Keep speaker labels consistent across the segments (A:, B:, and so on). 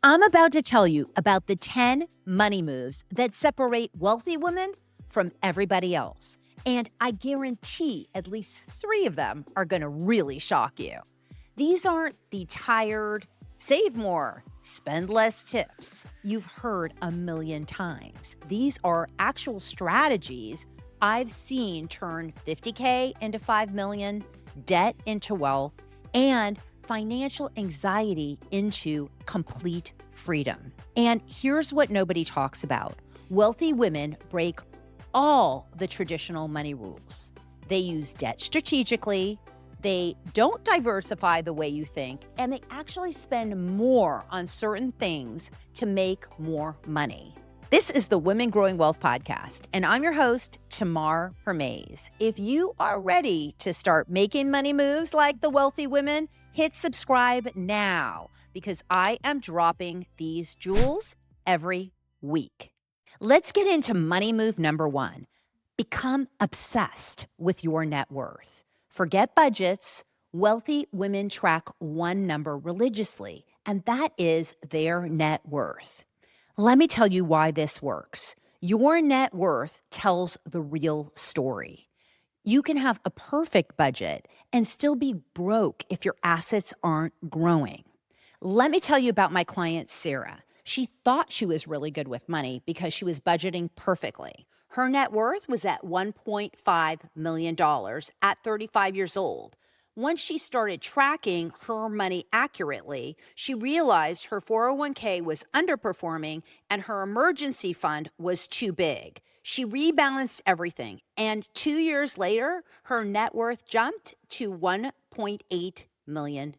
A: I'm about to tell you about the 10 money moves that separate wealthy women from everybody else. And I guarantee at least 3 of them are going to really shock you. These aren't the tired, save more, spend less tips you've heard a million times. These are actual strategies I've seen turn 50K into 5 million, debt into wealth, and financial anxiety into complete freedom. And here's what nobody talks about. Wealthy women break all the traditional money rules. They use debt strategically, they don't diversify the way you think, and they actually spend more on certain things to make more money. This is the Women Growing Wealth Podcast, and I'm your host, Tamar Hermes. If you are ready to start making money moves like the wealthy women, hit subscribe now because I am dropping these jewels every week. Let's get into money move number 1. Become obsessed with your net worth. Forget budgets. Wealthy women track one number religiously, and that is their net worth. Let me tell you why this works. Your net worth tells the real story. You can have a perfect budget and still be broke if your assets aren't growing. Let me tell you about my client, Sarah. She thought she was really good with money because she was budgeting perfectly. Her net worth was at $1.5 million at 35 years old. Once she started tracking her money accurately, she realized her 401k was underperforming and her emergency fund was too big. She rebalanced everything, and 2 years later, her net worth jumped to $1.8 million.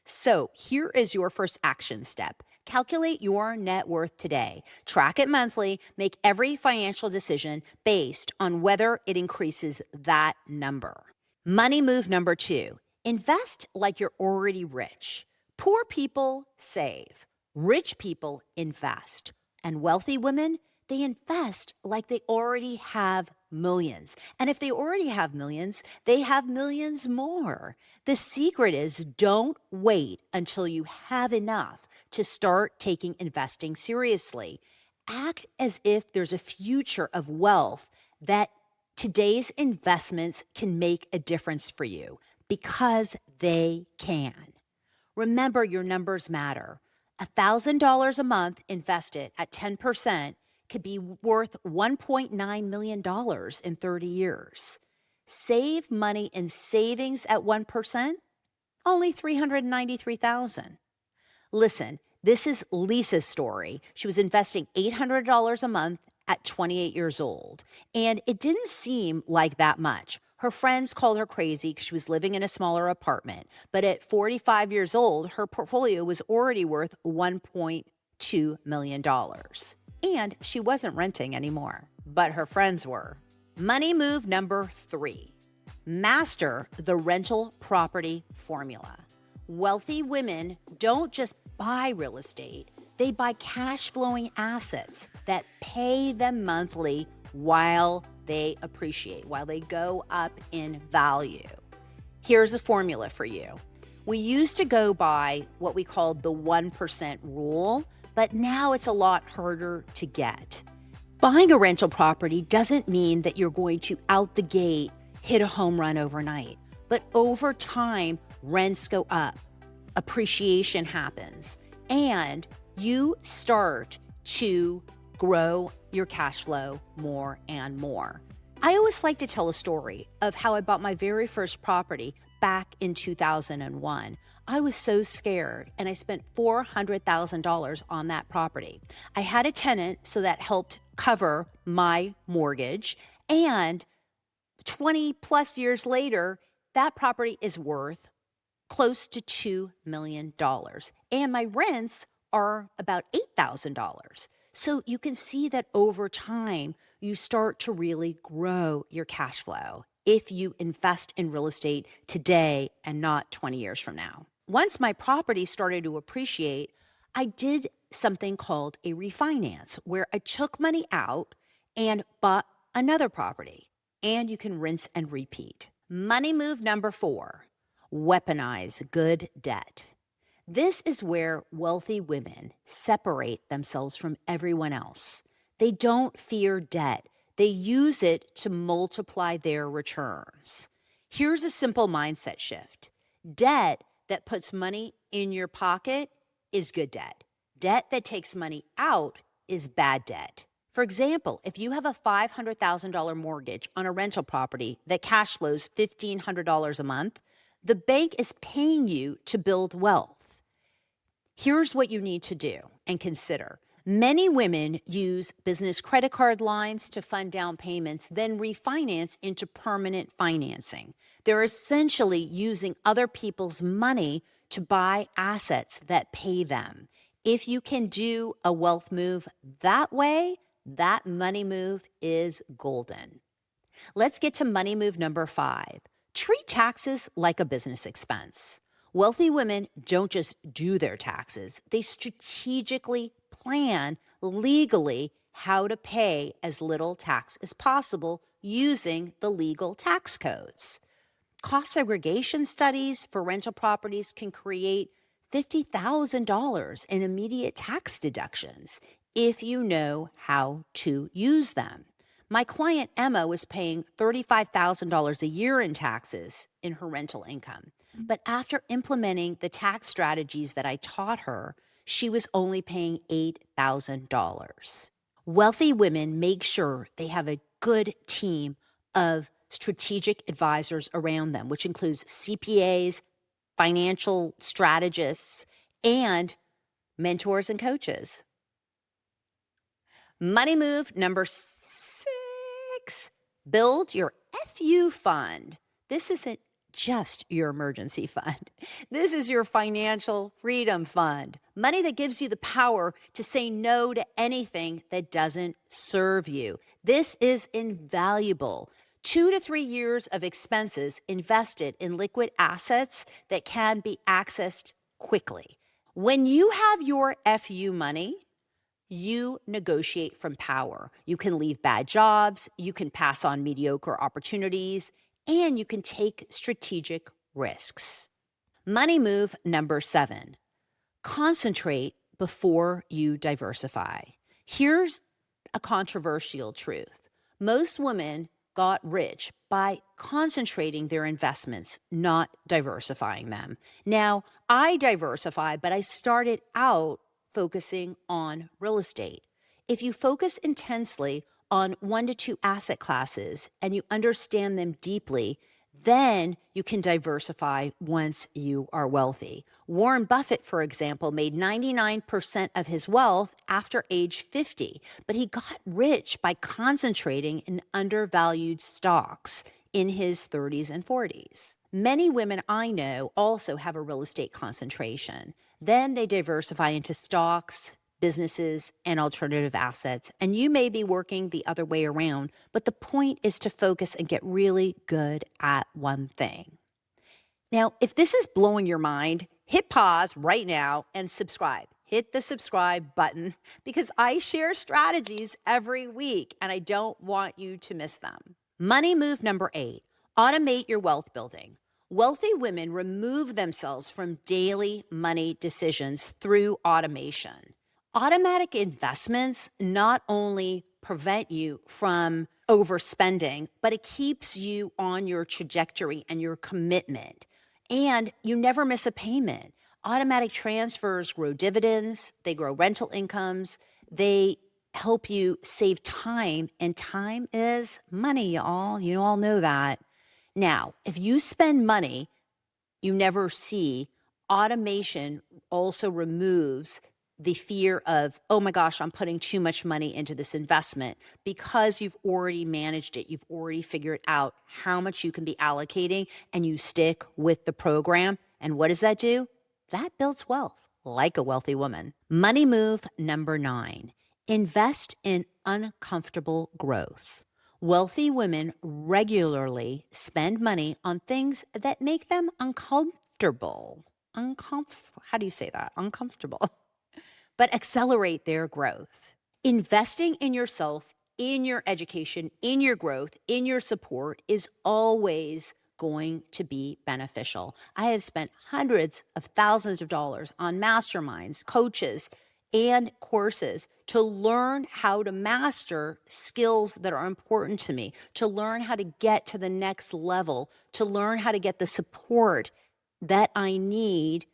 A: So here is your first action step. Calculate your net worth today. Track it monthly. Make every financial decision based on whether it increases that number. Money move number 2, invest like you're already rich. Poor people save. Rich people invest. And wealthy women, they invest like they already have millions. And if they already have millions, they have millions more. The secret is don't wait until you have enough to start taking investing seriously. Act as if there's a future of wealth that today's investments can make a difference for you because they can. Remember, your numbers matter. $1,000 a month invested at 10% could be worth $1.9 million in 30 years. Save money in savings at 1%, only $393,000. Listen, this is Lisa's story. She was investing $800 a month at 28 years old, and it didn't seem like that much. Her friends called her crazy because she was living in a smaller apartment, but at 45 years old, her portfolio was already worth $1.2 million. And she wasn't renting anymore, but her friends were. Money move number 3, master the rental property formula. Wealthy women don't just buy real estate, they buy cash flowing assets that pay them monthly while they appreciate, while they go up in value. Here's a formula for you. We used to go by what we called the 1% rule, but now it's a lot harder to get. Buying a rental property doesn't mean that you're going to out the gate hit a home run overnight, but over time, rents go up, appreciation happens, and you start to grow your cash flow more and more. I always like to tell a story of how I bought my very first property back in 2001. I was so scared and I spent $400,000 on that property. I had a tenant, so that helped cover my mortgage, and 20 plus years later, that property is worth close to $2 million. And my rents are about $8,000. So you can see that over time, you start to really grow your cash flow if you invest in real estate today and not 20 years from now. Once my property started to appreciate, I did something called a refinance, where I took money out and bought another property. And you can rinse and repeat. Money move number 4, weaponize good debt. This is where wealthy women separate themselves from everyone else. They don't fear debt, they use it to multiply their returns. Here's a simple mindset shift: debt that puts money in your pocket is good debt. Debt that takes money out is bad debt. For example, if you have a $500,000 mortgage on a rental property that cash flows $1,500 a month, the bank is paying you to build wealth. Here's what you need to do and consider. Many women use business credit card lines to fund down payments, then refinance into permanent financing. They're essentially using other people's money to buy assets that pay them. If you can do a wealth move that way, that money move is golden. Let's get to money move number 5. Treat taxes like a business expense. Wealthy women don't just do their taxes, they strategically plan legally how to pay as little tax as possible using the legal tax codes. Cost segregation studies for rental properties can create $50,000 in immediate tax deductions if you know how to use them. My client Emma was paying $35,000 a year in taxes in her rental income. But after implementing the tax strategies that I taught her, she was only paying $8,000. Wealthy women make sure they have a good team of strategic advisors around them, which includes CPAs, financial strategists, and mentors and coaches. Money move number 6, build your FU fund. This isn't just your emergency fund. This is your financial freedom fund. Money that gives you the power to say no to anything that doesn't serve you. This is invaluable. 2 to 3 years of expenses invested in liquid assets that can be accessed quickly. When you have your FU money, you negotiate from power. You can leave bad jobs, you can pass on mediocre opportunities, and you can take strategic risks. Money move number 7, concentrate before you diversify. Here's a controversial truth. Most women got rich by concentrating their investments, not diversifying them. Now, I diversify, but I started out focusing on real estate. If you focus intensely on 1 to 2 asset classes and you understand them deeply, then you can diversify once you are wealthy. Warren Buffett, for example, made 99% of his wealth after age 50, but he got rich by concentrating in undervalued stocks in his 30s and 40s. Many women I know also have a real estate concentration. Then they diversify into stocks, businesses, and alternative assets. And you may be working the other way around, but the point is to focus and get really good at one thing. Now, if this is blowing your mind, hit pause right now and subscribe. Hit the subscribe button because I share strategies every week and I don't want you to miss them. Money move number 8, automate your wealth building. Wealthy women remove themselves from daily money decisions through automation. Automatic investments not only prevent you from overspending, but it keeps you on your trajectory and your commitment. And you never miss a payment. Automatic transfers grow dividends, they grow rental incomes, they help you save time, and time is money, y'all. You all know that. Now, if you spend money you never see, automation also removes the fear of, oh my gosh, I'm putting too much money into this investment, because you've already managed it. You've already figured out how much you can be allocating and you stick with the program. And what does that do? That builds wealth like a wealthy woman. Money move number 9, invest in uncomfortable growth. Wealthy women regularly spend money on things that make them uncomfortable. How do you say that? Uncomfortable. But accelerate their growth. Investing in yourself, in your education, in your growth, in your support is always going to be beneficial. I have spent hundreds of thousands of dollars on masterminds, coaches, and courses to learn how to master skills that are important to me, to learn how to get to the next level, to learn how to get the support that I need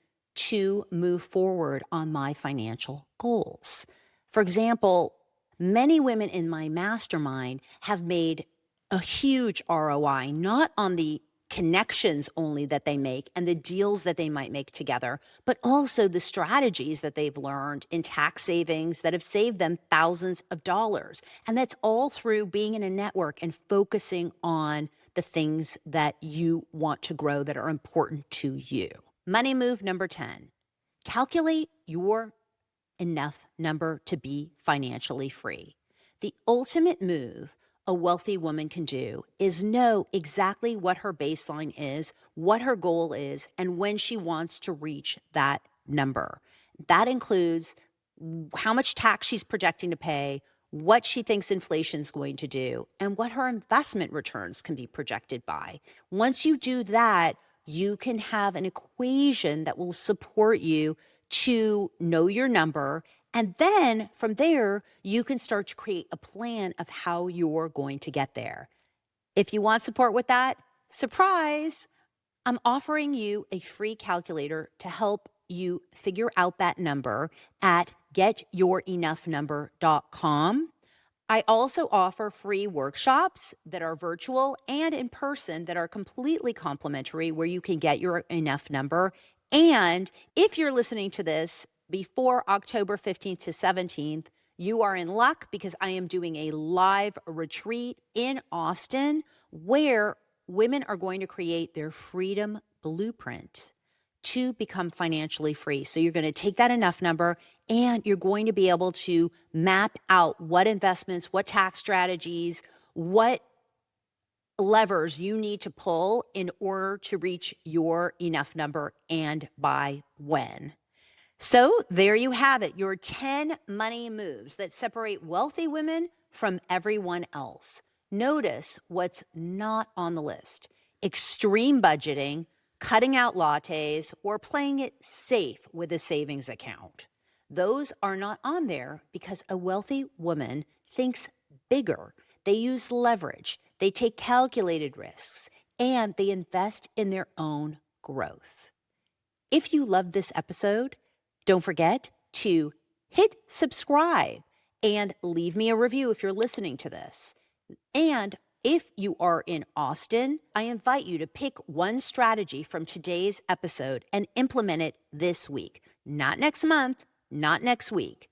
A: to move forward on my financial goals. For example, many women in my mastermind have made a huge ROI, not on the connections only that they make and the deals that they might make together, but also the strategies that they've learned in tax savings that have saved them thousands of dollars. And that's all through being in a network and focusing on the things that you want to grow that are important to you. Money move number 10, calculate your enough number to be financially free. The ultimate move a wealthy woman can do is know exactly what her baseline is, what her goal is, and when she wants to reach that number. That includes how much tax she's projecting to pay, what she thinks inflation is going to do, and what her investment returns can be projected by. Once you do that, you can have an equation that will support you to know your number. And then from there, you can start to create a plan of how you're going to get there. If you want support with that, surprise, I'm offering you a free calculator to help you figure out that number at getyourenoughnumber.com. I also offer free workshops that are virtual and in person that are completely complimentary, where you can get your enough number. And if you're listening to this before October 15th to 17th, you are in luck, because I am doing a live retreat in Austin where women are going to create their freedom blueprint to become financially free. So you're going to take that enough number and you're going to be able to map out what investments, what tax strategies, what levers you need to pull in order to reach your enough number and by when. So there you have it, your 10 money moves that separate wealthy women from everyone else. Notice what's not on the list: extreme budgeting, cutting out lattes, or playing it safe with a savings account. Those are not on there because a wealthy woman thinks bigger. They use leverage, they take calculated risks, and they invest in their own growth. If you loved this episode, don't forget to hit subscribe and leave me a review if you're listening to this. And if you are in Austin, I invite you to pick one strategy from today's episode and implement it this week. Not next month, not next week,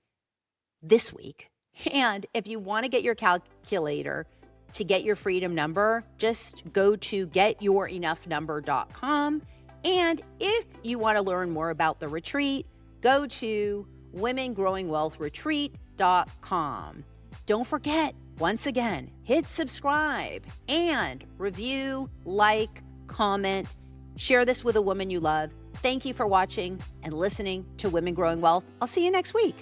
A: this week. And if you want to get your calculator to get your freedom number, just go to getyourenoughnumber.com. And if you want to learn more about the retreat, go to womengrowingwealthretreat.com. Don't forget, once again, hit subscribe and review, like, comment, share this with a woman you love. Thank you for watching and listening to Women Growing Wealth. I'll see you next week.